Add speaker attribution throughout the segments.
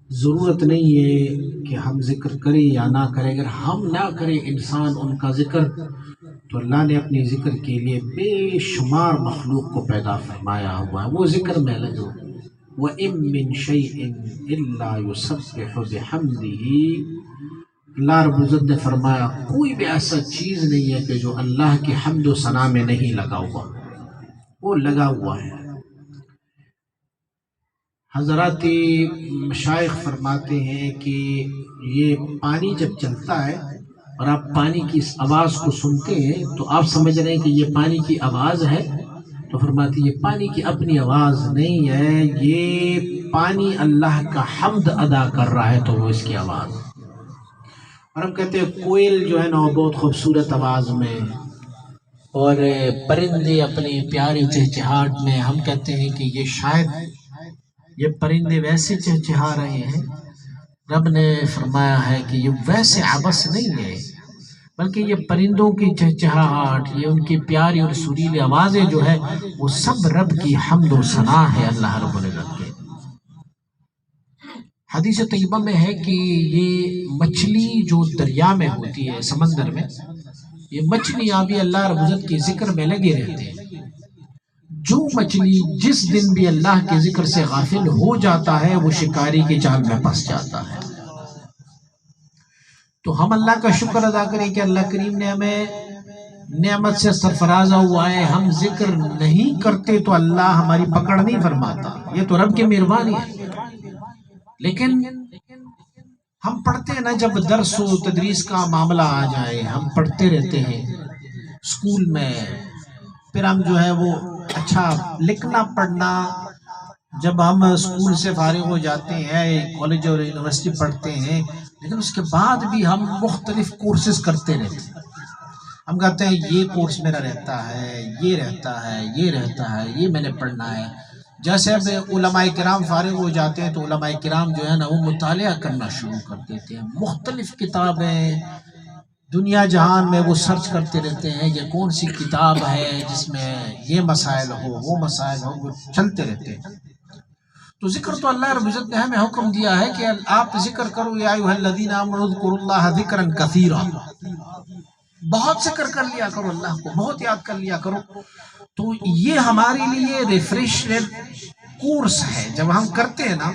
Speaker 1: ضرورت نہیں ہے کہ ہم ذکر کریں یا نہ کریں. اگر ہم نہ کریں انسان ان کا ذکر، تو اللہ نے اپنی ذکر کے لیے بے شمار مخلوق کو پیدا فرمایا ہوا ہے. وہ ذکر میں لگو. وَإِن مِّن شَيْءٍ إِلَّا يُسَبِّحُ بِحَمْدِهِ. اللہ رب العزت نے فرمایا کوئی بھی ایسا چیز نہیں ہے کہ جو اللہ کی حمد و ثنا میں نہیں لگا ہوا. وہ لگا ہوا ہے. حضرات مشائخ فرماتے ہیں کہ یہ پانی جب چلتا ہے اور آپ پانی کی اس آواز کو سنتے ہیں تو آپ سمجھ رہے ہیں کہ یہ پانی کی آواز ہے. تو فرماتے ہیں یہ پانی کی اپنی آواز نہیں ہے، یہ پانی اللہ کا حمد ادا کر رہا ہے، تو وہ اس کی آواز. اور ہم کہتے ہیں کوئل جو ہے نا وہ بہت خوبصورت آواز میں، اور پرندے اپنی پیاری چہچہاہٹ میں، ہم کہتے ہیں کہ یہ شاید یہ پرندے ویسے چہچہا رہے ہیں. رب نے فرمایا ہے کہ یہ ویسے عبث نہیں ہے، بلکہ یہ پرندوں کی چہچہاہٹ، یہ ان کی پیاری اور سریلی آوازیں جو ہے وہ سب رب کی حمد و ثنا ہے اللہ رب العزت کے. حدیث طیبہ میں ہے کہ یہ مچھلی جو دریا میں ہوتی ہے، سمندر میں، یہ مچھلیاں بھی اللہ رب العزت کے ذکر میں لگے رہتے ہیں. جو مچھلی جس دن بھی اللہ کے ذکر سے غافل ہو جاتا ہے وہ شکاری کی جال میں پھنس جاتا ہے. تو ہم اللہ کا شکر ادا کریں کہ اللہ کریم نے ہمیں نعمت سے سرفراز ہوا ہے. ہم ذکر نہیں کرتے تو اللہ ہماری پکڑ نہیں فرماتا، یہ تو رب کی مہربانی ہے. لیکن ہم پڑھتے ہیں نا، جب درس و تدریس کا معاملہ آ جائے ہم پڑھتے رہتے ہیں اسکول میں، پھر ہم جو ہے وہ اچھا لکھنا پڑھنا، جب ہم اسکول سے فارغ ہو جاتے ہیں، کالج اور یونیورسٹی پڑھتے ہیں، لیکن اس کے بعد بھی ہم مختلف کورسز کرتے رہتے ہیں. ہم کہتے ہیں یہ کورس میرا رہتا ہے، یہ رہتا ہے، یہ رہتا ہے، یہ میں نے پڑھنا ہے. جیسے اب علماء کرام فارغ ہو جاتے ہیں تو علماء کرام جو ہے نا وہ مطالعہ کرنا شروع کر دیتے ہیں. مختلف کتابیں دنیا جہان میں وہ سرچ کرتے رہتے ہیں یہ کون سی کتاب ہے جس میں یہ مسائل ہو، وہ مسائل ہو، وہ چلتے رہتے ہیں. تو ذکر تو اللہ رب العزت نے ہمیں حکم دیا ہے کہ آپ ذکر کرو، یا ایھا الذین آمنوا اذکروا اللہ ذکرا کثیرا. بہت ذکر کر لیا کرو، اللہ کو بہت یاد کر لیا کرو. تو یہ ہمارے لیے ریفریشر کورس ہے. جب ہم کرتے ہیں نا،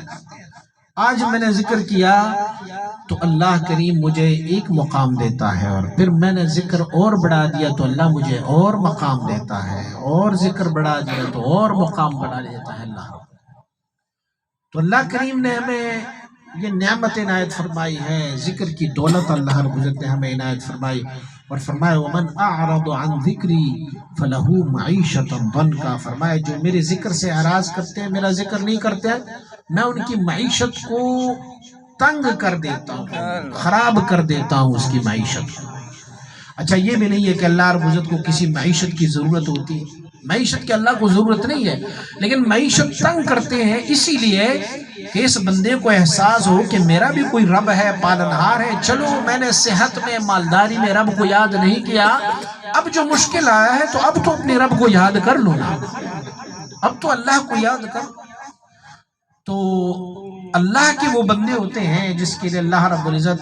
Speaker 1: آج میں نے ذکر کیا تو اللہ کریم مجھے ایک مقام دیتا ہے، اور پھر میں نے ذکر اور بڑھا دیا تو اللہ مجھے اور مقام دیتا ہے، اور ذکر بڑھا دیا تو اور مقام بڑھا دیتا ہے اللہ. تو اللہ کریم نے ہمیں یہ نعمت عنایت فرمائی ہے، ذکر کی دولت اللہ رب العزت نے ہمیں عنایت فرمائی، اور فرمایا وَمَنْ أَعْرَضُ عَنْ ذِكْرِي فَلَهُ مَعِيشَةً ضَنْكًا. فرمایا جو میرے ذکر سے اعراض کرتے ہیں، میرا ذکر نہیں کرتے ہیں، میں ان کی معیشت کو تنگ کر دیتا ہوں، خراب کر دیتا ہوں اس کی معیشت کو. اچھا یہ بھی نہیں ہے کہ اللہ رب العزت کو کسی معیشت کی ضرورت ہوتی ہے، معیشت کی اللہ کو ضرورت نہیں ہے، لیکن معیشت تنگ کرتے ہیں اسی لیے کہ اس بندے کو احساس ہو کہ میرا بھی کوئی رب ہے، پالنہار ہے. چلو میں نے صحت میں، مالداری میں رب کو یاد نہیں کیا، اب جو مشکل آیا ہے تو اب تو اپنے رب کو یاد کر لو نا، اب تو اللہ کو یاد کر. تو اللہ کے وہ بندے ہوتے ہیں جس کے لیے اللہ رب العزت.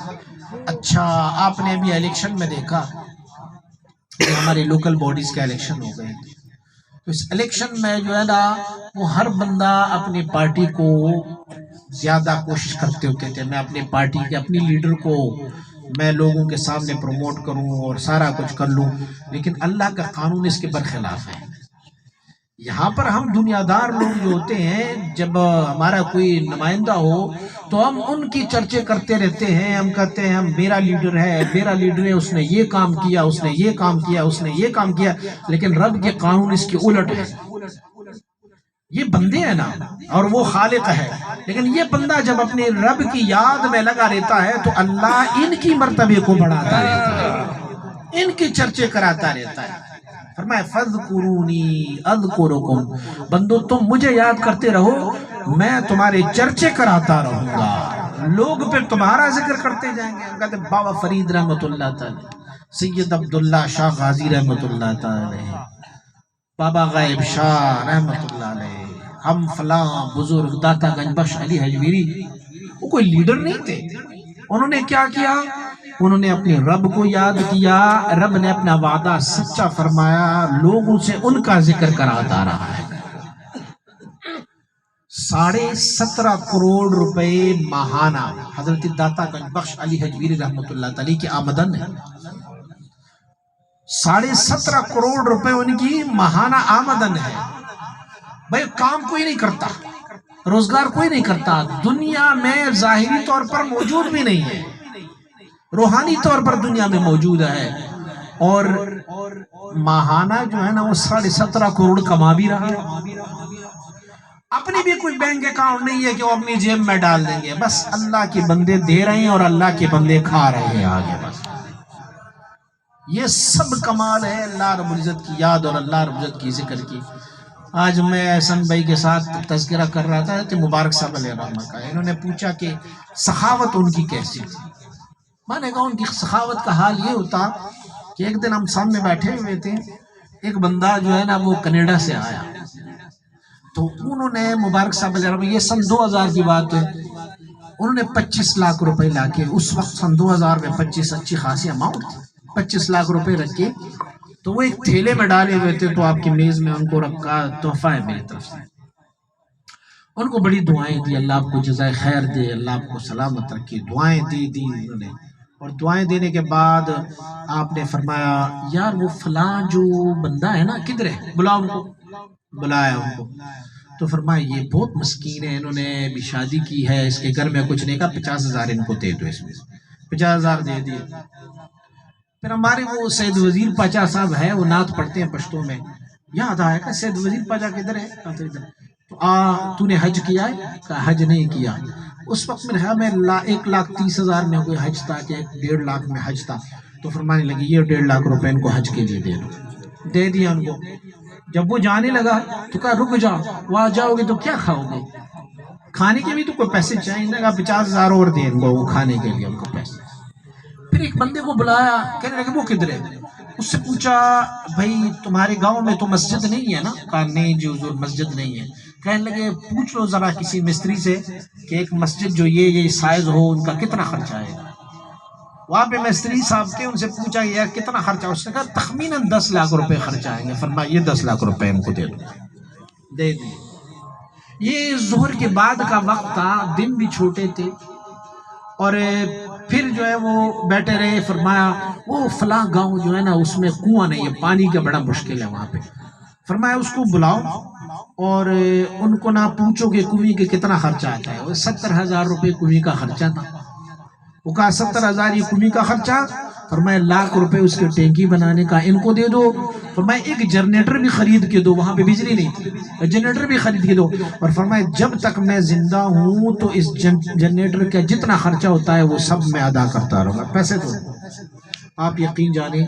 Speaker 1: اچھا آپ نے ابھی الیکشن میں دیکھا کہ ہمارے لوکل باڈیز کے الیکشن ہو گئے، تو اس الیکشن میں جو ہے نا وہ ہر بندہ اپنی پارٹی کو زیادہ کوشش کرتے ہوتے تھے، میں اپنی پارٹی کے اپنی لیڈر کو میں لوگوں کے سامنے پروموٹ کروں اور سارا کچھ کر لوں. لیکن اللہ کا قانون اس کے برخلاف ہے. یہاں پر ہم دنیا دار لوگ جو ہوتے ہیں، جب ہمارا کوئی نمائندہ ہو تو ہم ان کی چرچے کرتے رہتے ہیں. ہم کہتے ہیں ہم میرا لیڈر ہے، میرا لیڈر ہے، اس نے یہ کام کیا، اس نے یہ کام کیا، اس نے یہ کام کیا. لیکن رب کے قانون اس کے الٹ ہے. یہ بندے ہیں نا اور وہ خالق ہے، لیکن یہ بندہ جب اپنے رب کی یاد میں لگا رہتا ہے تو اللہ ان کی مرتبے کو بڑھاتا رہتا ہے، ان کی چرچے کراتا رہتا ہے. فرمایا فَاذْكُرُونِي أَذْكُرُكُمْ. بندو تم مجھے یاد کرتے رہو، میں تمہارے چرچے کراتا رہوں گا، لوگ پھر تمہارا ذکر کرتے جائیں گے. ہم کہتے ہیں بابا فرید رحمت اللہ تعالی، سید عبداللہ شاہ غازی رحمت اللہ تعالی، بابا غائب شاہ رحمت اللہ علیہ، ہم فلاں بزرگ داتا گنج بخش علی حجویری، وہ کوئی لیڈر نہیں تھے. انہوں نے کیا کیا؟ انہوں نے اپنے رب کو یاد کیا. رب نے اپنا وعدہ سچا فرمایا، لوگوں سے ان کا ذکر کراتا رہا ہے. 17.5 کروڑ روپے ماہانہ حضرت داتا گنج بخش علی حجویری رحمۃ اللہ تعالی کی آمدن ہے. 17.5 کروڑ روپے ان کی ماہانہ آمدن ہے. بھائی کام کوئی نہیں کرتا، روزگار کوئی نہیں کرتا، دنیا میں ظاہری طور پر موجود بھی نہیں ہے، روحانی طور پر دنیا میں موجود ہے، اور ماہانہ جو ہے نا وہ 17.5 کروڑ کما بھی رہا ہے. اپنی بھی کوئی بینک اکاؤنٹ نہیں ہے کہ وہ اپنی جیب میں ڈال دیں گے، بس اللہ کے بندے دے رہے ہیں اور اللہ کے بندے کھا رہے ہیں آگے. بس یہ سب کمال ہے اللہ رب العزت کی یاد اور اللہ رب العزت کی ذکر کی. آج میں احسن بھائی کے ساتھ تذکرہ کر رہا تھا کہ مبارک صاحب علیہ الرحمہ کا. انہوں نے پوچھا کہ سخاوت ان کی کیسی تھی. میں نے کہا ان کی سخاوت کا حال یہ ہوتا کہ ایک دن ہم سامنے بیٹھے ہوئے تھے، ایک بندہ جو ہے نا وہ کینیڈا سے آیا، تو انہوں نے مبارک صاحب علیہ الرحمہ، یہ سن 2000 کی بات ہے، انہوں نے 25 لاکھ روپے لا کے، اس وقت سن 2000 میں 25 اچھی خاصی اماؤنٹ تھی، 25 لاکھ روپے رکھ کے تو وہ ایک تھیلے میں ڈالے ہوئے تھے، تو آپ کی میز میں ان کو رکھا، تحفہ ہے میری طرف سے. ان کو بڑی دعائیں دی، اللہ آپ کو جزائے خیر دے، اللہ آپ کو سلامت رکھے، دعائیں دی انہوں نے. اور دعائیں دینے کے بعد آپ نے فرمایا یار وہ فلاں جو بندہ ہے نا کدھر ہے، بلاؤ ان کو. بلایا ان کو تو فرمایا یہ بہت مسکین ہے، انہوں نے بھی شادی کی ہے، اس کے گھر میں کچھ نہیں. کہا 50,000 ان کو دے دو. اس میں 50,000 دے دیے. پھر ہمارے وہ سید وزیر پاچا صاحب ہے، وہ نعت پڑھتے ہیں پشتوں میں، یاد آیا کہ سید وزیر پاچا کدھر ہے؟ تو تو نے حج کیا ہے؟ کہا حج نہیں کیا. اس وقت میں 1,30,000 میں کوئی حج تھا کہ 1.5 لاکھ میں حج تھا. تو فرمانے لگی یہ 1.5 لاکھ روپے ان کو حج کے لیے دے دو. دے دیا ان کو. جب وہ جانے لگا تو کہا رک جاؤ، وہاں جاؤ گے تو کیا کھاؤ گے؟ کھانے کے بھی تو کوئی پیسے چاہیے. کہا 50,000 اور دے ان کو کھانے کے لیے ان کو پیسے. پھر ایک بندے کو بلایا، کہنے لگے وہ کدھر ہے؟ اس سے پوچھا بھائی تمہارے گاؤں میں تو مسجد نہیں ہے نا؟ کہا نہیں جی حضور مسجد نہیں ہے. کہنے لگے پوچھ لو ذرا کسی مستری سے کہ ایک مسجد جو یہ سائز ہو ان کا کتنا خرچہ آئے گا. وہاں پہ مستری صاحب تھے، ان سے پوچھا یار کتنا خرچہ؟ اس نے کہا تخمیناً 10 لاکھ روپے خرچہ آئیں گے. فرمایا یہ 10 لاکھ روپے ان کو دے دو. دے دی. یہ ظہر کے بعد کا وقت تھا، دن بھی چھوٹے تھے، اور پھر جو ہے وہ بیٹھے رہے. فرمایا وہ فلاں گاؤں جو ہے نا اس میں کنواں نہیں ہے، پانی کا بڑا مشکل ہے وہاں پہ. فرمایا اس کو بلاؤ اور ان کو نہ پوچھو کہ کنویں کے کتنا خرچہ آتا ہے. وہ 70,000 روپے کنویں کا خرچہ تھا. وہ کہا 70,000 یہ کنویں کا خرچہ؟ فرمایا 1,00,000 روپے اس کے ٹینکی بنانے کا ان کو دے دو. فرمایا ایک جنریٹر بھی خرید کے دو، وہاں پہ بجلی نہیں تھی، جنریٹر بھی خرید کے دو. اور فرمایا جب تک میں زندہ ہوں تو اس جنریٹر کا جتنا خرچہ ہوتا ہے وہ سب میں ادا کرتا رہوں گا. پیسے تو آپ یقین جانیں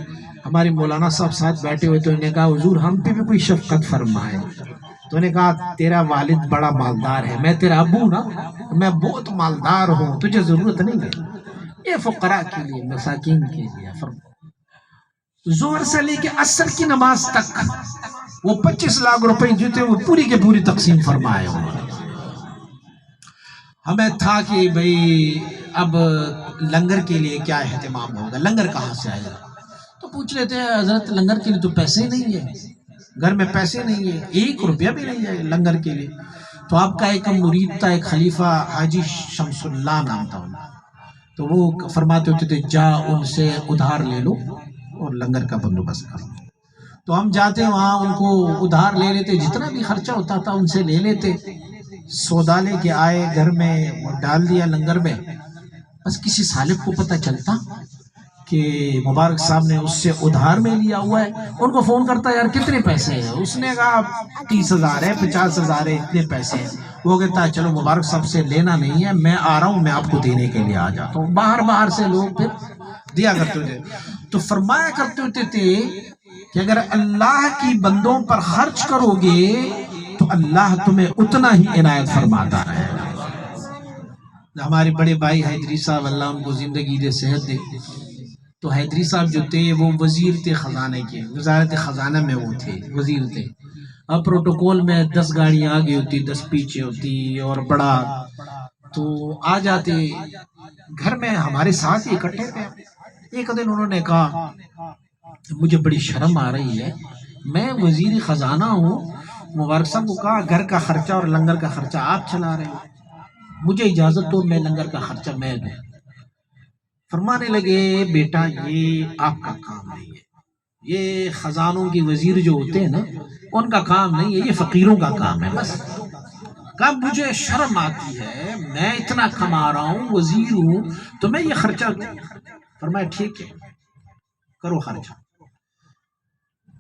Speaker 1: ہمارے مولانا صاحب ساتھ بیٹھے ہوئے تو انہوں نے کہا حضور ہم پہ بھی کوئی شفقت فرمائے. تو نے کہا تیرا والد بڑا مالدار ہے، میں تیرا ابو نا، میں بہت مالدار ہوں، تجھے ضرورت نہیں ہے، یہ فقراء کے لیے مساکین کے لیے. ظہر سے لے کے عصر کی نماز تک وہ 25 لاکھ روپے جو تھے وہ پوری کے پوری تقسیم فرمائے انہوں نے. ہمیں تھا کہ بھئی اب لنگر کے لیے کیا اہتمام ہوگا، لنگر کہاں سے آئے گا؟ تو پوچھ رہے تھے حضرت لنگر کے لیے تو پیسے نہیں ہے، گھر میں پیسے نہیں ہے، 1 روپیہ بھی نہیں ہے لنگر کے لیے. تو آپ کا ایک مرید تھا، ایک خلیفہ حاجی شمس اللہ نام تھا، تو وہ فرماتے ہوتے تھے جا ان سے ادھار لے لو اور لنگر کا بندوبست کرو. تو ہم جاتے وہاں ان کو ادھار لے لیتے، جتنا بھی خرچہ ہوتا تھا ان سے لے لیتے. سودا لے کے آئے گھر میں، وہ ڈال دیا لنگر میں. بس کسی سالک کو پتہ چلتا کہ مبارک صاحب نے اس سے ادھار میں لیا ہوا ہے، ان کو فون کرتا یار کتنے پیسے ہیں؟ اس نے کہا 30,000 ہے، 50,000 ہے، اتنے پیسے ہیں. وہ کہتا ہے چلو مبارک صاحب سے لینا نہیں ہے، میں آ رہا ہوں، میں آپ کو دینے کے لیے آ جاتا ہوں. باہر سے لوگ پھر دیا کرتے تھے. تو فرمایا کرتے ہوتے تھے کہ اگر اللہ کی بندوں پر خرچ کرو گے تو اللہ تمہیں اتنا ہی عنایت فرماتا رہے گا. ہمارے بڑے بھائی حیدری صاحب اللہ ان کو زندگی دے صحت دے، تو حیدری صاحب جو تھے وہ وزیر تھے خزانے کے، وزارت خزانہ میں وہ تھے، وزیر تھے. اب پروٹوکول میں 10 گاڑیاں آگے ہوتی، 10 پیچھے ہوتی، اور بڑا تو آ جاتے گھر میں ہمارے ساتھ ہی اکٹھے تھے. ایک دن انہوں نے کہا مجھے بڑی شرم آ رہی ہے، میں وزیر خزانہ ہوں. مبارک صاحب کو کہا گھر کا خرچہ اور لنگر کا خرچہ آپ چلا رہے ہو، مجھے اجازت دو میں لنگر کا خرچہ میں دوں. فرمانے لگے بیٹا یہ آپ کا کام نہیں ہے، یہ خزانوں کی وزیر جو ہوتے ہیں نا ان کا کام نہیں ہے، یہ فقیروں کا کام ہے. بس کہا مجھے شرم آتی ہے، میں اتنا کما رہا ہوں، وزیر ہوں، تو میں یہ خرچہ دوں. فرمایا ٹھیک ہے کرو خرچہ.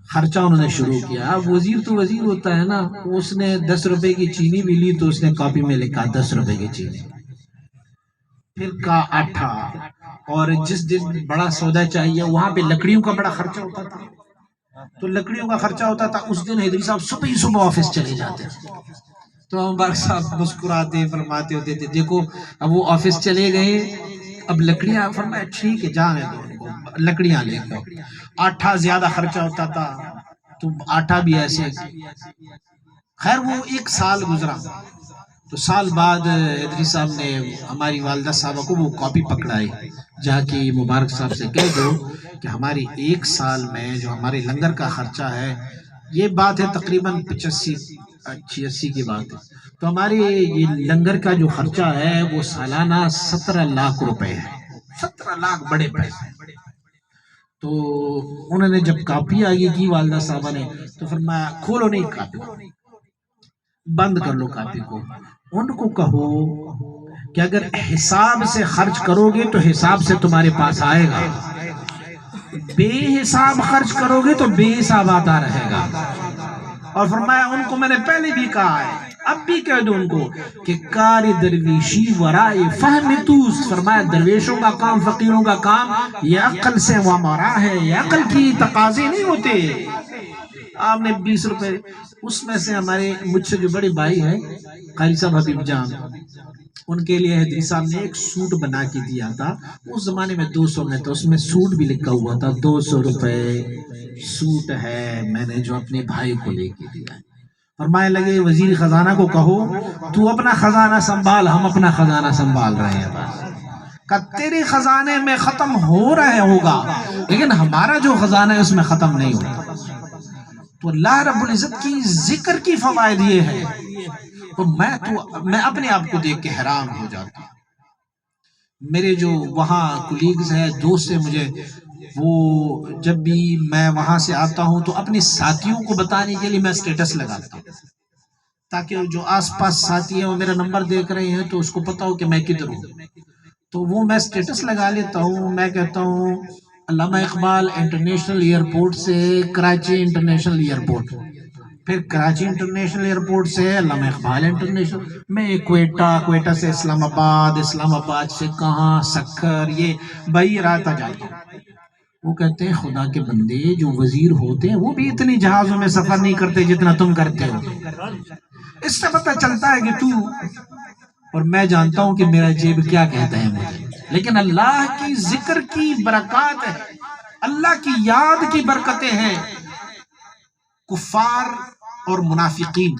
Speaker 1: خرچہ انہوں نے شروع کیا. اب وزیر تو وزیر ہوتا ہے نا، اس نے 10 روپے کی چینی بھی لی تو اس نے کاپی میں لکھا 10 روپے کی چینی. پھر کا آٹھا، اور جس دن بڑا سودا چاہیے وہاں پہ لکڑیوں کا بڑا خرچہ ہوتا تھا، تو لکڑیوں کا خرچہ ہوتا تھا. اس دن حیدری صاحب صبح ہی صبح آفس چلے جاتے تو مبارک صاحب مسکراتے فرماتے ہوتے تھے دیکھو اب وہ آفس چلے گئے، اب لکڑیاں. فرمایا ٹھیک ہے جانے دو ان کو، لکڑیاں لے کے. آٹھا زیادہ خرچہ ہوتا تھا تو آٹا بھی ایسے. خیر وہ 1 سال گزرا تو سال بعد ادری صاحب نے ہماری والدہ صاحبہ کو وہ کاپی پکڑائی، جا کے مبارک صاحب سے کہہ دو کہ ہماری 1 سال میں جو ہمارے لنگر کا خرچہ ہے، یہ بات ہے تقریباً 85-86 کی بات ہے، تو ہمارے یہ لنگر کا جو خرچہ ہے وہ سالانہ 17 لاکھ روپے ہے. 17 لاکھ بڑے پیسے. تو انہوں نے جب کاپی آگے کی والدہ صاحبہ نے تو فرمایا کھولو نہیں کاپی، بند کر لو کاپی کو. ان کو کہو کہ اگر حساب سے خرچ کرو گے تو حساب سے تمہارے پاس آئے گا، بے حساب خرچ کرو گے تو بے حساب آتا رہے گا. اور فرمایا ان کو میں نے پہلے بھی کہا ہے، اب بھی کہہ دو ان کو کہ کار درویشی ورائے فہم توس. فرمایا درویشوں کا کام، فقیروں کا کام یہ عقل سے وامارا ہے، یہ عقل کی تقاضے نہیں ہوتے. آپ نے 20 روپے، اس میں سے ہمارے مجھ سے جو بڑے بھائی ہیں قاری صاحب حبیب جان، ان کے لیے حیدری صاحب نے ایک سوٹ بنا کے دیا تھا. اس زمانے میں 200 میں تھا، اس میں سوٹ بھی لکھا ہوا تھا 200 روپے سوٹ ہے، میں نے جو اپنے بھائی کو لے کے دیا. فرمائے لگے وزیر خزانہ کو کہو تو اپنا خزانہ سنبھال، ہم اپنا خزانہ سنبھال رہے ہیں. کہ تیرے خزانے میں ختم ہو رہے ہوگا لیکن ہمارا جو خزانہ ہے اس میں ختم نہیں ہوگا. تو اللہ رب العزت کی ذکر کی فوائد یہ ہے. تو میں اپنے آپ کو دیکھ کے حیران ہو جاتا ہوں. میرے جو وہاں کولیگز ہیں، دوست ہیں، مجھے وہ جب بھی میں وہاں سے آتا ہوں تو اپنے ساتھیوں کو بتانے کے لیے میں سٹیٹس لگاتا ہوں تاکہ جو آس پاس ساتھی ہیں وہ میرا نمبر دیکھ رہے ہیں تو اس کو پتا ہو کہ میں کدھر ہوں. تو وہ میں سٹیٹس لگا لیتا ہوں. میں کہتا ہوں علامہ اقبال انٹرنیشنل ایئرپورٹ سے کراچی انٹرنیشنل ایئرپورٹ، پھر کراچی انٹرنیشنل ایئرپورٹ سے علامہ اقبال انٹرنیشنل، میں کوئٹہ سے اسلام آباد، اسلام آباد سے کہاں سکھر، یہ بھائی راتا جاتا ہوں. وہ کہتے ہیں خدا کے بندے جو وزیر ہوتے ہیں وہ بھی اتنی جہازوں میں سفر نہیں کرتے جتنا تم کرتے ہو. اس سے پتہ چلتا ہے کہ تو، اور میں جانتا ہوں کہ میرا جیب کیا کہتا ہے مجھے، لیکن اللہ کی ذکر کی برکات ہے، اللہ کی یاد کی برکتیں ہیں. کفار اور منافقین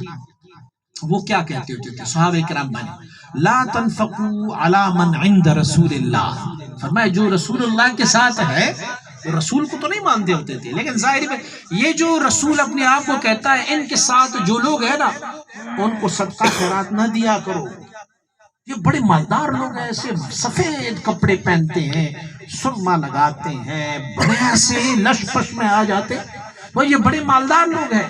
Speaker 1: وہ کیا کہتے ہوتے تھے صحابہ کرام بنے، لا تنفقوا علی من عند رسول اللہ. فرمایا جو رسول اللہ کے ساتھ ہے، رسول کو تو نہیں مانتے ہوتے تھے لیکن ظاہر ہے یہ جو رسول اپنے آپ کو کہتا ہے ان کے ساتھ جو لوگ ہیں نا ان کو صدقہ خیرات نہ دیا کرو. یہ بڑے مالدار لوگ ہیں، ایسے سفید کپڑے پہنتے ہیں، سرما لگاتے ہیں، بڑے ایسے لش پش میں آ جاتے، وہ یہ بڑے مالدار لوگ ہیں.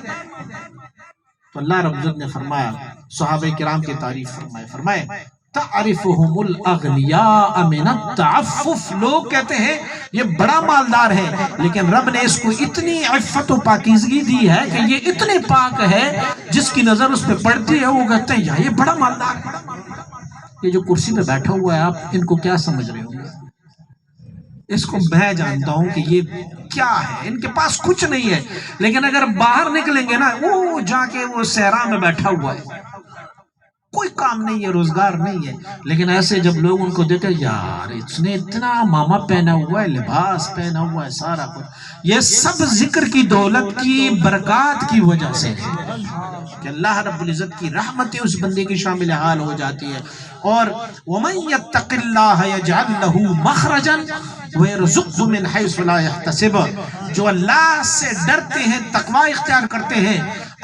Speaker 1: تو اللہ رب العزت نے فرمایا، صحابہ کرام کی تعریف فرمائے تعرفهم الاغنیاء من التعفف. لوگ کہتے ہیں یہ بڑا مالدار ہے لیکن رب نے اس کو اتنی عفت و پاکیزگی دی ہے کہ یہ اتنے پاک ہے جس کی نظر اس پہ پڑتی ہے وہ کہتے ہیں یہ بڑا مالدار ہے. یہ جو کرسی پہ بیٹھا ہوا ہے آپ ان کو کیا سمجھ رہے ہوں گے؟ اس کو میں جانتا ہوں کہ یہ کیا ہے، ان کے پاس کچھ نہیں ہے لیکن اگر باہر نکلیں گے نا وہ جا کے وہ صحرا میں بیٹھا ہوا ہے، کوئی کام نہیں ہے، روزگار نہیں ہے، لیکن ایسے جب لوگ ان کو دیکھتے یار اس نے اتنا ماما پہنا ہوا ہے، لباس پہنا ہوا ہے، سارا کچھ، یہ سب ذکر کی دولت کی برکات کی وجہ سے ہے کہ اللہ رب العزت کی رحمتیں اس بندے کی شامل حال ہو جاتی ہے۔ اور وَمَن يَتَّقِ اللَّهَ يَجْعَلْ لَهُ مَخْرَجًا وَيَرْزُقْهُ مِنْ حَيْثُ لَا يَحْتَسِبُ، جو اللہ سے ڈرتے ہیں، تقوی اختیار کرتے ہیں،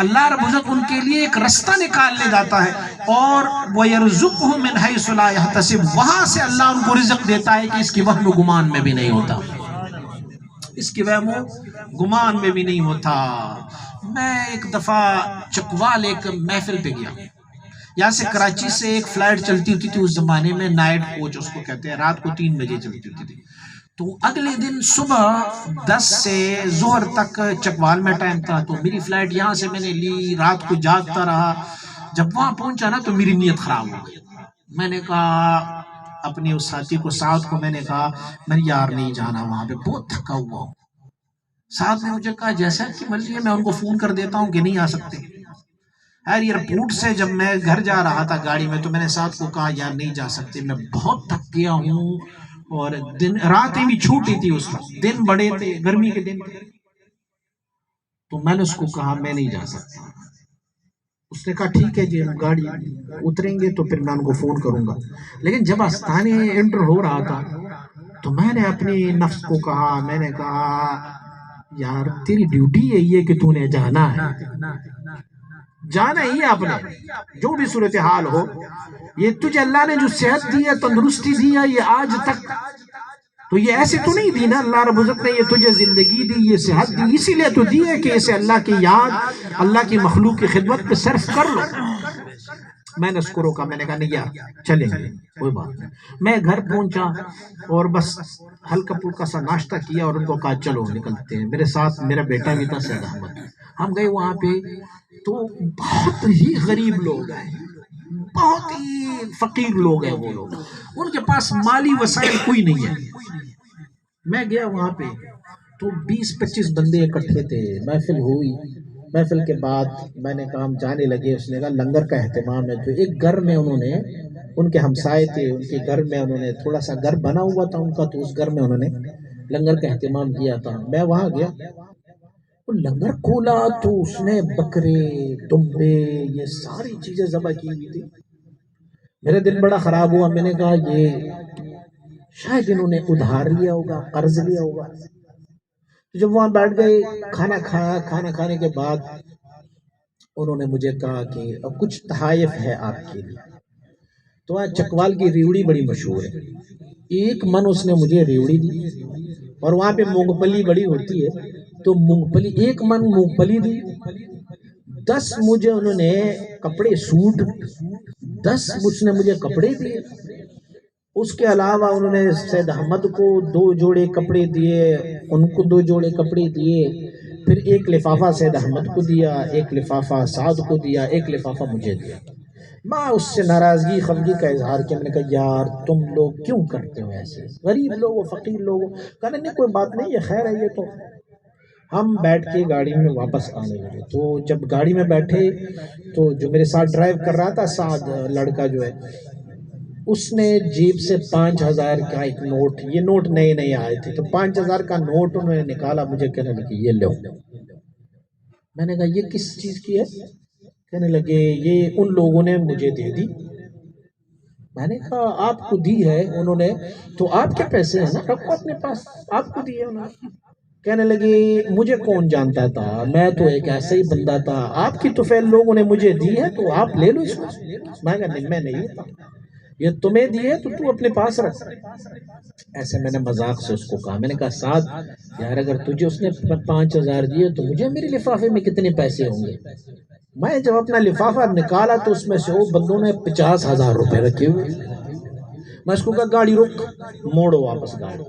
Speaker 1: اللہ رب العزت ان کے لیے ایک رستہ نکال لے جاتا ہے، اور وَيَرْزُقْهُ مِنْ حَيْثُ لَا يَحْتَسِبُ، وہاں سے اللہ ان کو رزق دیتا ہے کہ اس کی وہم و گمان میں بھی نہیں ہوتا، اس کی وہم و گمان میں بھی نہیں ہوتا۔ میں ایک دفعہ چکوال ایک محفل پہ گیا، یہاں سے کراچی سے ایک فلائٹ چلتی ہوتی تھی اس زمانے میں، نائٹ کوچ اس کو کہتے ہیں، رات کو 3 بجے چلتی ہوتی تھی، تو اگلے دن صبح 10 سے ظہر تک چکوال میں ٹائم تھا، تو میری فلائٹ یہاں سے میں نے لی، رات کو جاگتا رہا، جب وہاں پہنچا نا تو میری نیت خراب ہو گئی، میں نے کہا اپنے اس ساتھی کو، سعد کو، میں نے کہا میں یار نہیں جانا وہاں پہ، بہت تھکا ہوا ہوں۔ سعد نے مجھے کہا جیسا کہ مرضی ہے، میں ان کو فون کر دیتا ہوں کہ نہیں آ سکتے۔ یار ایئرپورٹ سے جب میں گھر جا رہا تھا گاڑی میں، تو میں نے سعد کو کہا یار نہیں جا سکتے، میں بہت تھک گیا ہوں، اور راتیں بھی چھوٹی تھی اس وقت، دن بڑے تھے، گرمی کے دن تھے، تو میں نے اس کو کہا میں نہیں جا سکتا۔ اس نے کہا ٹھیک ہے جی، ہم گاڑی اتریں گے تو پھر میں ان کو فون کروں گا۔ لیکن جب آستانے انٹر ہو رہا تھا تو میں نے اپنی نفس کو کہا، میں نے کہا یار تیری ڈیوٹی یہی ہے کہ تو نے جانا ہے، جانا ہی ہے، آپ نے جو بھی صورتحال ہو، یہ تجھے اللہ نے جو صحت دی ہے، تندرستی دی ہے، یہ آج تک تو یہ ایسے تو نہیں دی نا، اللہ رب العزت نے یہ تجھے زندگی دی، یہ صحت دی، اسی لیے تو دی ہے کہ اسے اللہ کی یاد، اللہ کی مخلوق کی خدمت پہ صرف کر لو۔ میں نے اس کو روکا، میں نے کہا نہیں یار چلیں گے، کوئی بات نہیں۔ میں گھر پہنچا اور بس ہلکا پھلکا سا ناشتہ کیا اور ان کو کہا چلو نکلتے ہیں، میرے ساتھ میرا بیٹا بھی تھا سید احمد، ہم گئے وہاں پہ، تو بہت ہی غریب لوگ ہیں، بہت ہی فقیر لوگ ہیں وہ لوگ، ان کے پاس مالی وسائل کوئی نہیں ہے۔ میں گیا وہاں پہ تو 20-25 بندے اکٹھے تھے، محفل ہوئی، محفل کے بعد میں نے کہا ہم جانے لگے، اس نے کہا لنگر کا اہتمام ہے، تو ایک گھر میں انہوں نے، ان کے ہمسائے تھے، ان کے گھر میں انہوں نے تھوڑا سا گھر بنا ہوا تھا ان کا، تو اس گھر میں انہوں نے لنگر کا اہتمام کیا تھا۔ میں وہاں گیا، لنگر کھولا تو اس نے بکرے، دمبے، یہ ساری چیزیں ذبح کی ہوئی تھی۔ میرا دل بڑا خراب ہوا، میں نے کہا یہ شاید انہوں نے ادھار لیا ہوگا، قرض لیا ہوگا۔ جب وہاں بیٹھ گئے، کھانا کھایا، کھانا کھانے کے بعد انہوں نے مجھے کہا کہ اب کچھ تحائف ہے آپ کے لیے، تو وہاں چکوال کی ریوڑی بڑی مشہور ہے، 1 من اس نے مجھے ریوڑی دی، اور وہاں پہ مونگ پھلی بڑی ہوتی ہے، تو مونگ پھلی 1 من مونگ پھلی دی، 10 مجھے انہوں نے کپڑے، سوٹ 10 مجھ نے مجھے کپڑے دیے۔ اس کے علاوہ انہوں نے سید احمد کو 2 جوڑے کپڑے دیے، ان کو 2 جوڑے کپڑے دیے، پھر 1 لفافہ سید احمد کو دیا، 1 لفافہ سعد کو دیا، 1 لفافہ مجھے دیا۔ میں اس سے ناراضگی، خفگی کا اظہار کیا، میں نے کہا یار تم لوگ کیوں کرتے ہو ایسے، غریب لوگوں، فقیر لوگوں، کہا نہیں کوئی بات نہیں، یہ خیر ہے یہ تو۔ ہم بیٹھ کے گاڑی میں واپس آنے لگے، تو جب گاڑی میں بیٹھے تو جو میرے ساتھ ڈرائیو کر رہا تھا سعد لڑکا جو ہے، اس نے جیب سے 5000 کا ایک نوٹ، یہ نوٹ نئے نئے آئے تھے، تو 5000 کا نوٹ انہوں نے نکالا، مجھے کہنے لگے یہ لو۔ میں نے کہا یہ کس چیز کی ہے؟ کہنے لگے یہ ان لوگوں نے مجھے دے دی۔ میں نے کہا آپ کو دی ہے انہوں نے تو آپ کے پیسے ہیں نا، رکھو اپنے پاس، آپ کو دی ہے انہوں نے۔ کہنے لگے مجھے کون جانتا تھا، میں تو ایک ایسا ہی بندہ تھا، آپ کی طفیل لوگوں نے مجھے دی ہے تو آپ لے لو اس کو۔ میں کہا نہیں میں نہیں لیتا، یہ تمہیں دیے تو تو اپنے پاس رکھ۔ ایسے میں نے مذاق سے اس کو کہا، میں نے کہا سعد یار اگر تجھے اس نے 5000 دیے تو مجھے میرے لفافے میں کتنے پیسے ہوں گے؟ میں جب اپنا لفافہ نکالا تو اس میں سے وہ بندوں نے 50,000 روپے رکھے ہوئے۔ میں اس کو کہا گاڑی روک، موڑو واپس گاڑی۔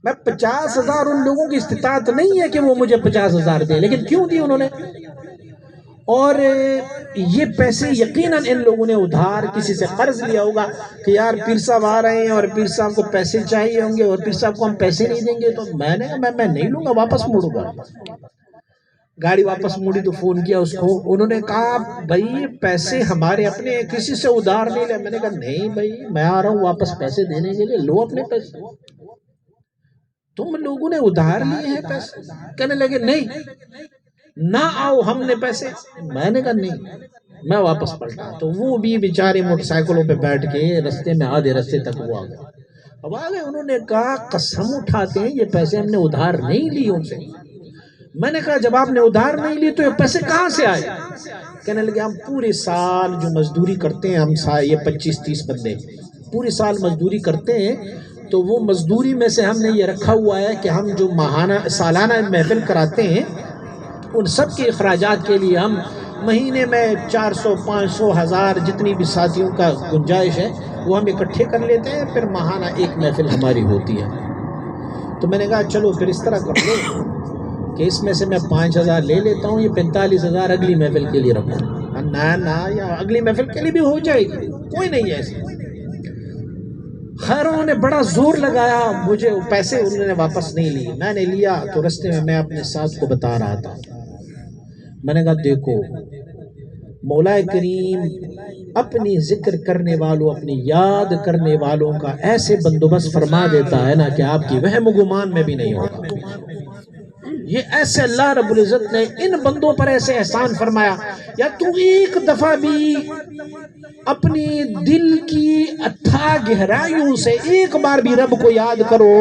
Speaker 1: میں 50,000 ان لوگوں کی استطاعت نہیں ہے کہ وہ مجھے 50,000 دیں، لیکن کیوں دی انہوں نے؟ اور یہ پیسے یقیناً ان لوگوں نے ادھار کسی سے قرض لیا ہوگا کہ یار پیر صاحب آ رہے ہیں اور پیر صاحب کو پیسے چاہیے ہوں گے اور پیر صاحب کو ہم پیسے نہیں دیں گے، تو میں نے کہا میں نہیں لوں گا، واپس موڑوں گا۔ گاڑی واپس موڑی تو فون کیا اس کو، انہوں نے کہا بھائی یہ پیسے ہمارے اپنے ہیں، کسی سے ادھار نہیں لے۔ میں نے کہا نہیں بھائی میں آ رہا ہوں واپس پیسے دینے کے لیے، لو اپنے پیسے، تم لوگوں نے ادھار لیے ہیں پیسے؟ کہنے لگے نہیں نہ آؤ ہم نے پیسے۔ میں نے کہا نہیں، میں واپس پلٹا۔ تو وہ بھی بیچارے موٹر سائیکلوں پہ بیٹھ کے رستے میں آدھے رستے تک وہ آ گئے۔ اب آگے انہوں نے کہا قسم اٹھاتے ہیں یہ پیسے ہم نے ادھار نہیں لی ان سے۔ میں نے کہا جب آپ نے ادھار نہیں لی تو یہ پیسے کہاں سے آئے؟ کہنے لگے ہم پورے سال جو مزدوری کرتے ہیں، ہم یہ 25-30 بندے پورے سال مزدوری کرتے ہیں، تو وہ مزدوری میں سے ہم نے یہ رکھا ہوا ہے کہ ہم جو سالانہ محفل کراتے ہیں ان سب کے اخراجات کے لیے ہم مہینے میں 400 500 1000 جتنی بھی ساتھیوں کا گنجائش ہے وہ ہم اکٹھے کر لیتے ہیں، پھر ماہانہ ایک محفل ہماری ہوتی ہے۔ تو میں نے کہا چلو پھر اس طرح کر لو کہ اس میں سے میں 5000 لے لیتا ہوں، یہ 45000 اگلی محفل کے لیے رکھوں۔ نہ یا اگلی محفل کے لیے بھی ہو جائے گی، کوئی نہیں ہے ایسے۔ خیر انہوں نے بڑا زور لگایا، مجھے پیسے انہوں نے واپس نہیں لیے۔ میں نے لیا تو رستے میں اپنے ساتھ کو بتا رہا تھا، میں نے کہا دیکھو مولا کریم اپنی ذکر کرنے والوں، اپنی یاد کرنے والوں کا ایسے بندوبست فرما دیتا ہے نا کہ آپ کی وہم و گمان میں بھی نہیں ہوگا۔ یہ ایسے اللہ رب العزت نے ان بندوں پر ایسے احسان فرمایا۔ یا تو ایک دفعہ بھی اپنی دل کی اتھا گہرائیوں سے ایک بار بھی رب کو یاد کرو،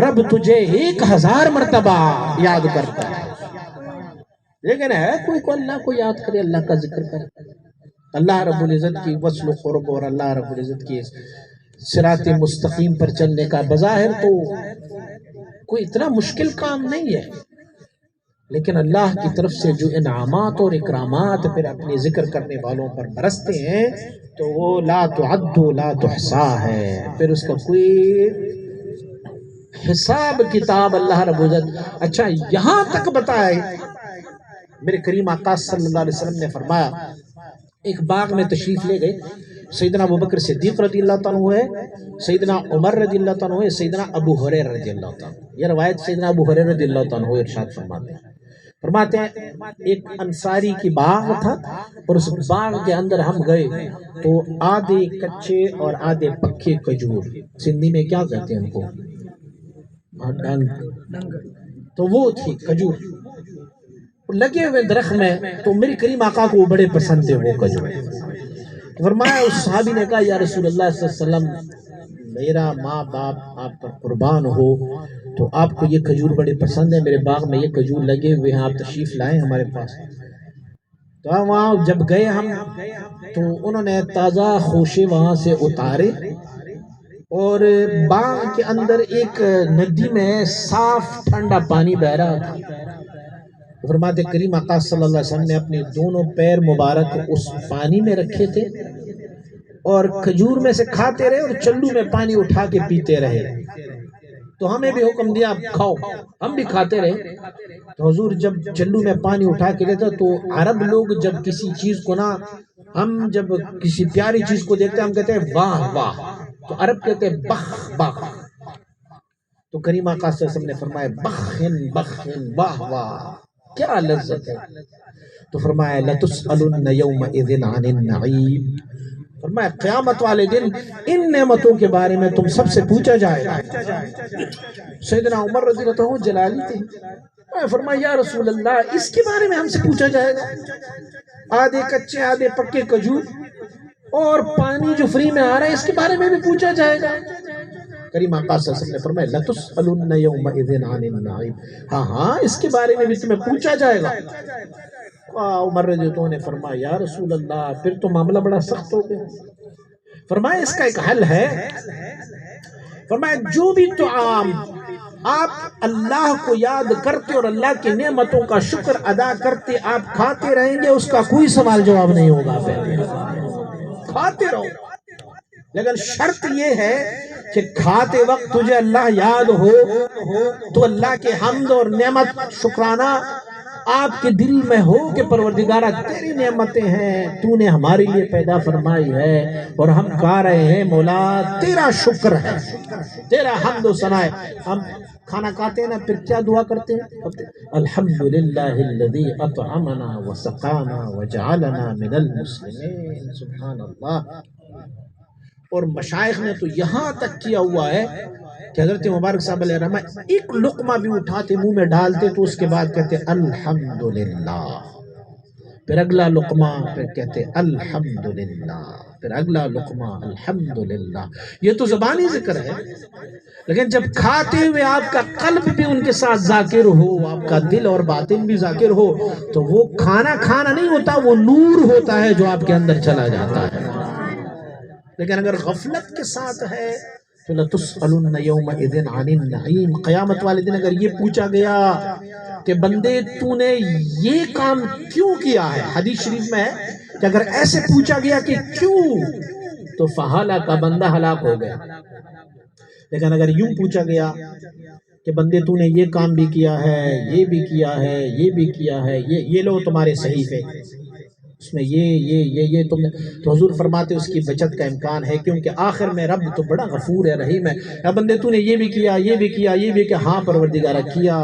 Speaker 1: رب تجھے 1000 مرتبہ یاد کرتا ہے۔ لیکن ہے کوئی کو اللہ کو یاد کرے، اللہ کا ذکر کرے، اللہ رب العزت کی وصل و قرب اور اللہ رب العزت کی صراط مستقیم پر چلنے کا بظاہر تو کوئی اتنا مشکل کام نہیں ہے، لیکن اللہ کی طرف سے جو انعامات اور اکرامات پھر اپنے ذکر کرنے والوں پر برستے ہیں تو وہ لا تعد لا تحصا ہے، پھر اس کا کوئی حساب کتاب اللہ رب العزت۔ اچھا یہاں تک بتائے میرے کریم آقا صلی اللہ علیہ وسلم نے فرمایا، ایک باغ میں تشریف لے گئے، سیدنا ابوبکر صدیق رضی اللہ تعالیٰ عنہ ہے، سیدنا عمر رضی اللہ تعالیٰ عنہ ہے، سیدنا ابو ہریرہ رضی اللہ تعالیٰ عنہ۔ یہ روایت سیدنا ابو ہریرہ رضی اللہ تعالیٰ عنہ ارشاد فرماتے ہیں ایک انصاری کی باغ تھا اور اس باغ کے اندر ہم گئے تو آدھے کچے اور آدھے پکے کھجور، سندھی میں کیا کہتے ہیں ان کو؟ ڈنگ، تو وہ تھی کھجور لگے ہوئے درخت میں، تو میری کریم آقا کو بڑے پسند تھے وہ کھجور۔ فرمایا اس صحابی نے کہا یا رسول اللہ صلی اللہ علیہ وسلم میرا ماں باپ آپ پر قربان ہو، تو آپ کو یہ کھجور بڑے پسند ہے، میرے باغ میں یہ کھجور لگے ہوئے ہیں، آپ تشریف لائیں ہمارے پاس۔ تو وہاں جب گئے ہم تو انہوں نے تازہ خوشے وہاں سے اتارے اور باغ کے اندر ایک ندی میں صاف ٹھنڈا پانی بہ رہا تھا۔ فرماتے کریم آقا صلی اللہ علیہ وسلم نے اپنے دونوں پیر مبارک اس پانی میں رکھے تھے اور کھجور میں سے کھاتے رہے اور چلو میں پانی اٹھا کے پیتے رہے۔ تو ہمیں بھی حکم دیا آپ کھاؤ، ہم بھی کھاتے رہے۔ تو حضور جب چلو میں پانی اٹھا کے لیتا تو عرب لوگ جب کسی چیز کو نا، ہم جب کسی پیاری چیز کو دیکھتے ہم کہتے ہیں واہ واہ، تو عرب کہتے ہیں بخ بخ۔ تو کریم آقا صلی اللہ علیہ وسلم نے فرمایا بخن بخن، واہ واہ کیا لذت ہے۔ تو فرمایا لَتُسْأَلُنَّ يَوْمَئِذٍ عَنِ النَّعِيمِ، فرمایا قیامت والے دن ان نعمتوں کے بارے میں تم سب سے پوچھا جائے گا۔ سیدنا عمر رضی اللہ عنہ جلالی تھے، فرمایا یا رسول اللہ اس کے بارے میں ہم سے پوچھا جائے گا؟ آدھے کچے آدھے پکے کھجور اور پانی جو فری میں آ رہا ہے اس کے بارے میں بھی پوچھا جائے گا؟ کریم آقا صلی اللہ علیہ وسلم نے فرمایا لَتُسْأَلُنَّ يَوْمَئِذٍ عَنِ النَّعِيمِ، ہاں اس کے بارے میں بھی تمہیں پوچھا جائے گا۔ عمر رضی اللہ عنہ نے فرمایا یا رسول اللہ پھر تو معاملہ بڑا سخت ہو گیا۔ فرمایا اس کا ایک حل ہے، فرمایا جو بھی طعام آپ اللہ کو یاد کرتے اور اللہ کی نعمتوں کا شکر ادا کرتے آپ کھاتے رہیں گے، اس کا کوئی سوال جواب نہیں ہوگا، کھاتے رہو، لیکن شرط یہ ہے کہ کھاتے وقت تجھے اللہ یاد ہو تو اللہ کے حمد اور نعمت شکرانہ آپ کے دل میں ہو کہ پروردگارہ تیری نعمتیں ہیں، تو نے ہمارے لیے پیدا فرمائی ہے اور ہم کھا رہے ہیں، مولا تیرا شکر ہے، تیرا حمد و ثنا ہے۔ ہم کھانا کھاتے ہیں نا، پھر کیا دعا کرتے ہیں؟ الحمدللہ الذی اطعمنا وسقانا وجعلنا من المسلمین۔ سبحان اللہ۔ اور مشائخ نے تو یہاں تک کیا ہوا ہے کہ حضرت مبارک صاحب علیہ رحمہ ایک لقمہ بھی اٹھاتے منہ میں ڈالتے تو اس کے بعد کہتے الحمدللہ، پھر اگلا لقمہ، پھر کہتے الحمدللہ، پھر اگلا لقمہ الحمدللہ۔ یہ تو زبانی ذکر ہے، لیکن جب کھاتے ہوئے آپ کا قلب بھی ان کے ساتھ ذاکر ہو، آپ کا دل اور باطن بھی ذاکر ہو، تو وہ کھانا کھانا نہیں ہوتا، وہ نور ہوتا ہے جو آپ کے اندر چلا جاتا ہے۔ لیکن اگر غفلت کے ساتھ ہے تو لَتُسْأَلُنَّ يَوْمَئِذٍ عَنِ النَّعِيمِ، قیامت والے دن اگر یہ پوچھا گیا کہ بندے تو نے یہ کام کیوں کیا ہے، حدیث شریف میں ہے کہ اگر ایسے پوچھا گیا کہ کیوں، تو فَهَلَكَ، بندہ ہلاک ہو گیا۔ لیکن اگر یوں پوچھا گیا کہ بندے تو نے یہ کام بھی کیا ہے، یہ بھی کیا ہے، یہ بھی کیا ہے، یہ لو تمہارے صحیفے، اس میں یہ تم نے، تو حضور فرماتے اس کی بچت کا امکان ہے، کیونکہ آخر میں رب تو بڑا غفور ہے، رحیم ہے۔ یا بندے تو نے یہ بھی کیا، یہ بھی کیا، یہ بھی کیا، ہاں پروردگارہ کیا،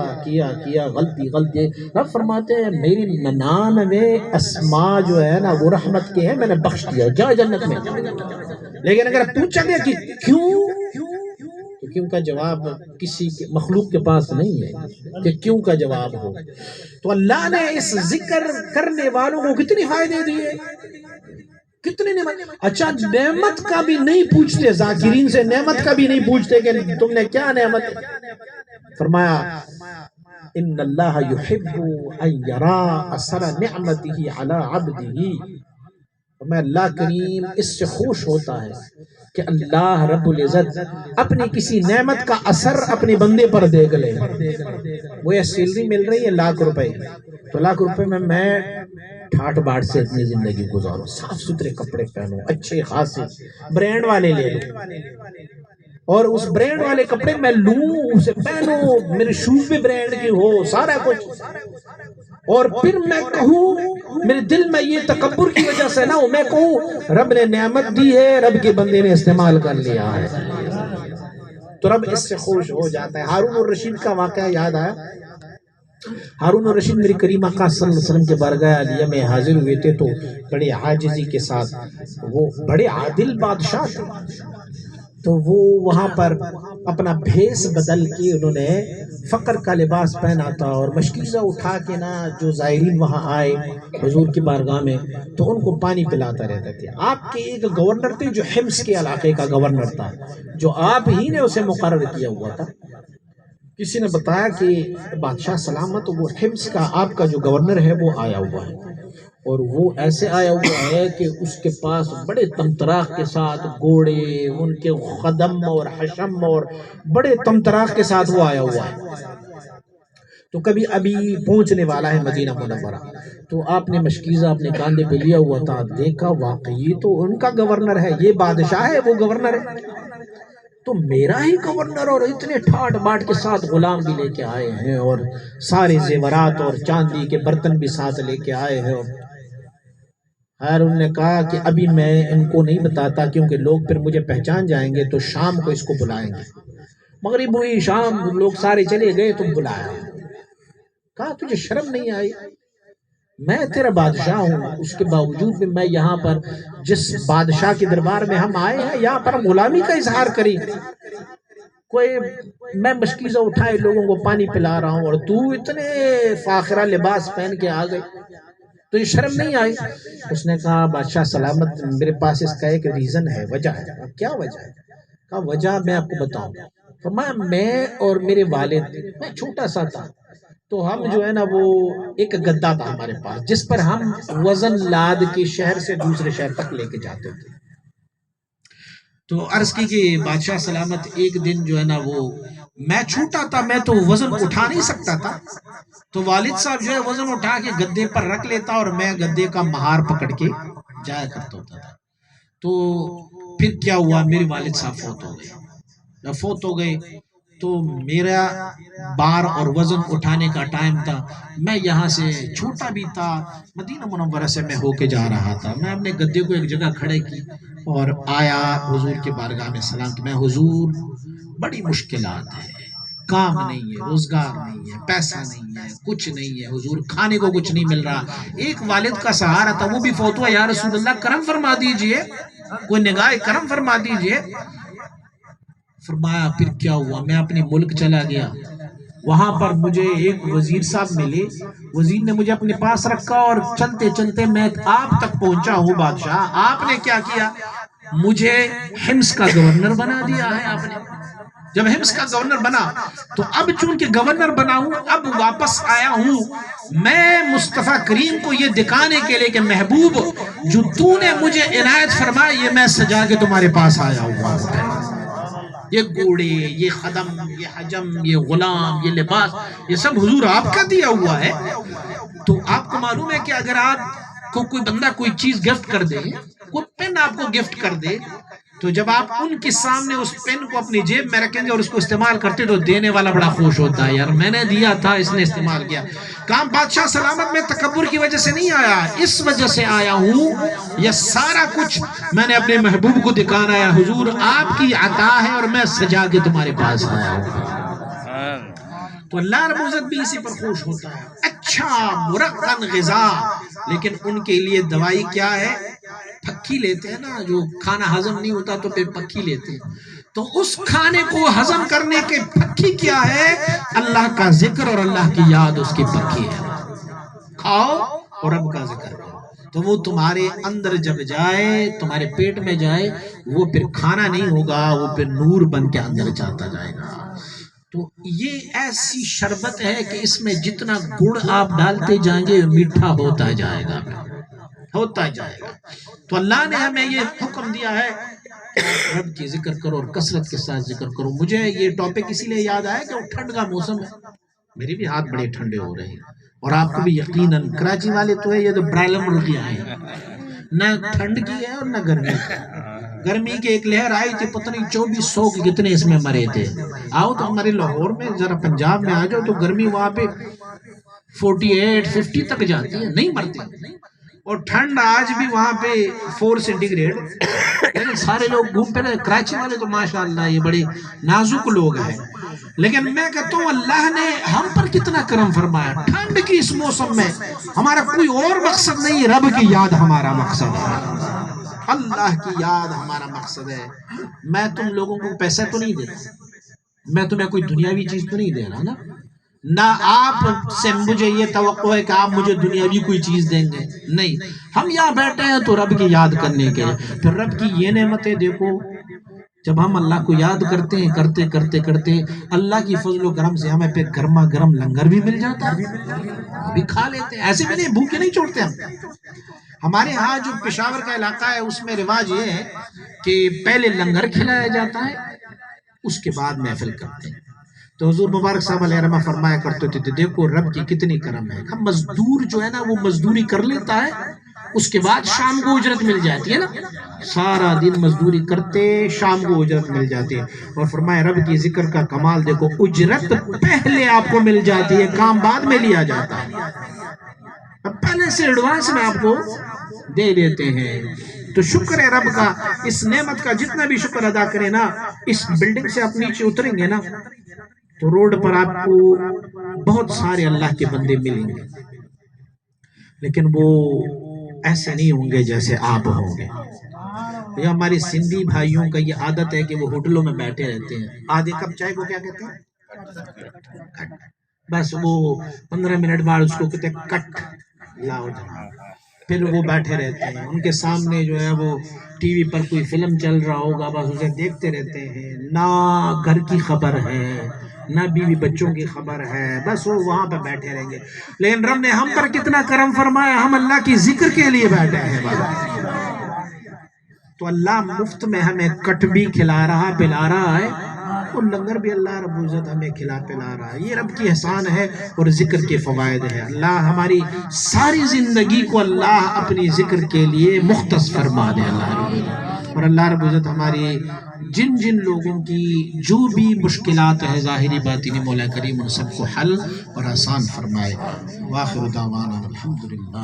Speaker 1: غلطی۔ رب فرماتے ہیں میری 99 اسماء جو ہے نا وہ رحمت کے ہیں، میں نے بخش دیا، جا جنت میں۔ لیکن اگر پوچھا گیا کہ کیوں، تو کیوں کا جواب کسی مخلوق کے پاس نہیں ہے کہ کیوں کا جواب ہو۔ تو اللہ نے اس ذکر کرنے والوں کو کتنی فائدے دیے، کتنی نعمت۔ اچھا نعمت کا بھی نہیں پوچھتے، ذاکرین سے نعمت کا بھی نہیں پوچھتے کہ تم نے کیا نعمت۔ فرمایا ان اللہ یحب ان یرا اثر نعمتہ علی عبدہ، میں اللہ کریم اس سے خوش ہوتا ہے کہ اللہ رب العزت اپنی کسی نعمت کا اثر اپنے بندے پر دیکھ لے۔ وہ یہ سیلری مل رہی ہے ₹1,00,000، تو ₹1,00,000 میں ٹھاٹ باٹ سے اپنی زندگی گزاروں، صاف ستھرے کپڑے پہنوں، اچھے خاصے برینڈ والے لے لوں، اور اس برینڈ والے کپڑے میں لوں، اسے پہنوں، میرے شوز بھی برینڈ کی ہو، سارا کچھ، اور پھر میں کہوں، میرے دل میں یہ تکبر کی وجہ سے نہ ہو، میں کہوں رب نے نعمت دی ہے، رب کے بندے نے استعمال کر لیا ہے، تو رب اس سے خوش ہو جاتا ہے۔ ہارون الرشید کا واقعہ یاد آیا۔ ہارون الرشید میری کریم آقا صلی اللہ علیہ وسلم کے بارگاہ عالیہ میں حاضر ہوئے تھے، تو بڑے عاجزی کے ساتھ، وہ بڑے عادل بادشاہ تھے، تو وہ وہاں پر اپنا بھیس بدل کے انہوں نے فقر کا لباس پہنا تھا، اور مشکیزہ اٹھا کے نا جو زائرین وہاں آئے حضور کی بارگاہ میں تو ان کو پانی پلاتا رہتے تھے۔ آپ کے ایک گورنر تھے جو حمص کے علاقے کا گورنر تھا، جو آپ ہی نے اسے مقرر کیا ہوا تھا۔ کسی نے بتایا کہ بادشاہ سلامت، وہ حمص کا آپ کا جو گورنر ہے وہ آیا ہوا ہے، اور وہ ایسے آیا ہوا ہے کہ اس کے پاس بڑے تمطراق کے ساتھ گھوڑے، ان کے خدم اور حشم، اور بڑے تمطراق کے ساتھ وہ آیا ہوا ہے، تو کبھی ابھی پہنچنے والا ہے مدینہ منورہ۔ تو آپ نے مشکیزہ اپنے کاندھے پہ لیا ہوا تھا، دیکھا واقعی تو ان کا گورنر ہے، یہ بادشاہ ہے وہ گورنر ہے، تو میرا ہی گورنر، اور اتنے ٹھاٹ باٹ کے ساتھ غلام بھی لے کے آئے ہیں، اور سارے زیورات اور چاندی کے برتن بھی ساتھ لے کے آئے ہیں۔ ہارون نے کہا کہ ابھی میں ان کو نہیں بتاتا، کیونکہ لوگ پھر مجھے پہچان جائیں گے، تو شام کو اس کو بلائیں گے۔ مغرب ہوئی، شام، لوگ سارے چلے گئے، تو بلایا۔ کہا تجھے شرم نہیں آئی؟ میں تیرا بادشاہ ہوں، اس کے باوجود بھی میں یہاں پر جس بادشاہ کے دربار میں ہم آئے ہیں، یہاں پر غلامی کا اظہار کریں، کوئی میں مشکیزہ اٹھائے لوگوں کو پانی پلا رہا ہوں، اور تو اتنے فاخرہ لباس پہن کے آ گئی، تو یہ شرم نہیں آئی؟ اس نے کہا بادشاہ سلامت، میرے پاس اس کا ایک ریزن ہے، وجہ ہے۔ کیا وجہ ہے؟ کہا وجہ میں آپ کو بتاؤں۔ فرمایا میں اور میرے والد، میں چھوٹا سا تھا، تو ہم جو ہے نا وہ ایک گدا تھا ہمارے پاس، جس پر ہم وزن لاد کے شہر سے دوسرے شہر تک لے کے جاتے تھے۔ تو عرض کی کہ بادشاہ سلامت ایک دن جو ہے نا وہ، میں چھوٹا تھا، میں تو وزن اٹھا نہیں سکتا تھا، تو والد صاحب جو ہے وزن اٹھا کے گدے پر رکھ لیتا، اور میں گدے کا مہار پکڑ کے جایا کرتا ہوتا تھا۔ تو پھر کیا ہوا، میرے والد صاحب فوت ہو گئے۔ جب فوت ہو گئے تو میرا بار اور وزن اٹھانے کا ٹائم تھا، میں یہاں سے چھوٹا بھی تھا، مدینہ منورہ سے میں ہو کے جا رہا تھا، میں اپنے گدے کو ایک جگہ کھڑے کی اور آیا حضور کے بارگاہ میں سلام کہ میں حضور بڑی مشکلات ہے، کام نہیں ہے، روزگار نہیں ہے، پیسہ نہیں ہے، کچھ نہیں ہے حضور، کھانے کو کچھ نہیں مل رہا، ایک والد کا سہارا تھا وہ بھی فوت ہوا، یا رسول اللہ کرم فرما دیجئے، کوئی نگاہ کرم فرما دیجئے۔ فرمایا پھر کیا ہوا، میں اپنے ملک چلا گیا، وہاں پر مجھے ایک وزیر صاحب ملے، وزیر نے مجھے اپنے پاس رکھا اور چلتے چلتے میں آپ تک پہنچا ہوں بادشاہ، آپ نے کیا کیا، مجھے حمص کا گورنر بنا دیا ہے آپ نے۔ جب حمص کا گورنر بنا تو اب چونکہ گورنر بنا ہوں، اب واپس آیا ہوں میں مصطفیٰ کریم کو یہ دکھانے کے لئے کہ محبوب جو تو نے مجھے عنایت فرمایا یہ میں سجا کے تمہارے پاس آیا ہوں، یہ گھوڑے، یہ خدم، یہ حجم، یہ غلام، یہ لباس، یہ سب حضور آپ کا دیا ہوا ہے۔ تو آپ کو معلوم ہے کہ اگر آپ کو کوئی بندہ کوئی چیز گفٹ کر دے، کوئی پین آپ کو گفٹ کر دے، تو جب آپ ان کے سامنے اس پین کو اپنی جیب میں رکھیں گے اور اس کو استعمال کرتے تو دینے والا بڑا خوش ہوتا ہے، یار میں نے دیا تھا اس نے استعمال کیا۔ کام بادشاہ سلامت میں تکبر کی وجہ سے نہیں آیا، اس وجہ سے آیا ہوں یہ سارا کچھ میں نے اپنے محبوب کو دکھانا ہے، حضور آپ کی عطا ہے اور میں سجا کے تمہارے پاس آیا ہوں۔ تو اللہ رب العزت بھی اسی پر خوش ہوتا ہے۔ اچھا مرغن غذا، لیکن ان کے لیے دوائی کیا ہے، پھکی لیتے ہیں نا، جو کھانا ہضم نہیں ہوتا تو پھر پھکی لیتے ہیں، تو اس کھانے کو ہضم کرنے کے پھکی کیا ہے، اللہ کا ذکر اور اللہ کی یاد اس کی پھکی ہے۔ کھاؤ اور رب کا ذکر کرو تو وہ تمہارے اندر جب جائے، تمہارے پیٹ میں جائے، وہ پھر کھانا نہیں ہوگا، وہ پھر نور بن کے اندر جاتا جائے گا۔ تو یہ ایسی شربت ہے کہ اس میں جتنا گڑ آپ ڈالتے جائیں گے میٹھا ہوتا جائے گا، ہوتا جائے گا۔ تو اللہ نے ہمیں یہ حکم دیا ہے رب کی ذکر کرو اور کثرت کے ساتھ ذکر کرو۔ مجھے یہ ٹاپک اسی لیے یاد آیا کہ وہ ٹھنڈ کا موسم ہے، میرے بھی ہاتھ بڑے ٹھنڈے ہو رہے ہیں، اور آپ کو بھی یقیناً کراچی والے تو ہے یہ تو برائلم ملکی آئے ہیں، نہ ٹھنڈ کی ہے اور نہ گرمی کی۔ گرمی کی ایک لہر آئی تھی، پتہ نہیں 2400 کے کتنے اس میں مرے تھے۔ آؤ تو ہمارے لاہور میں ذرا پنجاب میں آ جاؤ تو گرمی وہاں پہ 48 50 تک جاتی ہے، نہیں مرتے، اور ٹھنڈ آج بھی وہاں پہ 4 سینٹی گریڈ، لیکن سارے لوگ گھوم پہ رہے۔ کراچی والے تو ماشاءاللہ یہ بڑے نازک لوگ ہیں، لیکن میں کہتا ہوں اللہ نے ہم پر کتنا کرم فرمایا۔ ٹھنڈ کی اس موسم میں ہمارا کوئی اور مقصد نہیں، رب کی یاد ہمارا مقصد ہے، اللہ کی یاد ہمارا مقصد ہے۔ میں تم لوگوں کو پیسہ تو نہیں دے رہا، میں تمہیں کوئی دنیاوی چیز تو نہیں دے رہا نا، نہ آپ سے مجھے یہ توقع ہے کہ آپ مجھے دنیاوی کوئی چیز دیں گے، نہیں، ہم یہاں بیٹھے ہیں تو رب کی یاد کرنے کے لیے۔ پھر رب کی یہ نعمتیں دیکھو، جب ہم اللہ کو یاد کرتے ہیں، کرتے کرتے کرتے اللہ کی فضل و کرم سے ہمیں پھر گرما گرم لنگر بھی مل جاتا ہے، بھی کھا لیتے ہیں، ایسے بھی نہیں بھوکے نہیں چھوڑتے ہم۔ ہمارے ہاں جو پشاور کا علاقہ ہے اس میں رواج یہ ہے کہ پہلے لنگر کھلایا جاتا ہے، اس کے بعد محفل کرتے ہیں۔ تو حضور مبارک صاحب علیہ رحمہ فرمایا کرتے تھے، دیکھو رب کی کتنی کرم ہے، ہم مزدور جو ہے نا وہ مزدوری کر لیتا ہے، اس کے بعد شام کو اجرت مل جاتی ہے نا، سارا دن مزدوری کرتے شام کو اجرت مل جاتی ہے، اور فرمایا رب کی ذکر کا کمال دیکھو، اجرت پہلے آپ کو مل جاتی ہے، کام بعد میں لیا جاتا ہے، اب پہلے سے ایڈوانس میں آپ کو دے دیتے ہیں۔ تو شکر ہے رب کا، اس نعمت کا جتنا بھی شکر ادا کریں نا، اس بلڈنگ سے آپ نیچے اتریں گے نا تو روڈ پر آپ کو بہت سارے اللہ کے بندے ملیں گے، لیکن وہ ایسے نہیں ہوں گے جیسے آپ ہوں گے۔ یہ ہمارے سندھی بھائیوں کا یہ عادت ہے کہ وہ ہوٹلوں میں بیٹھے رہتے ہیں، آدھے کپ چائے کو کیا کہتے ہیں، بس وہ 15 منٹ بعد اس کو کہتے ہیں کٹ لاؤ، پھر وہ بیٹھے رہتے ہیں، ان کے سامنے جو ہے وہ ٹی وی پر کوئی فلم چل رہا ہوگا، بس اسے دیکھتے رہتے ہیں، نہ گھر کی خبر ہے نہ بیوی بچوں کی خبر ہے، بس وہ وہاں پہ بیٹھے رہیں گے۔ لیکن رب نے ہم پر کتنا کرم فرمایا، ہم اللہ کی ذکر کے لیے بیٹھے ہیں، تو اللہ مفت میں ہمیں کٹ بھی کھلا رہا پلا رہا ہے، اور لنگر بھی اللہ رب العزت ہمیں کھلا پلا رہا ہے، یہ رب کی احسان ہے اور ذکر کے فوائد ہے۔ اللہ ہماری ساری زندگی کو اللہ اپنی ذکر کے لیے مختص فرما دے اللہ اور اللہ رب العزت ہماری جن جن لوگوں کی جو بھی مشکلات ہے ظاہری باطنی، مولا کریم ان سب کو حل اور آسان فرمائے۔ وآخر دعوانا الحمدللہ۔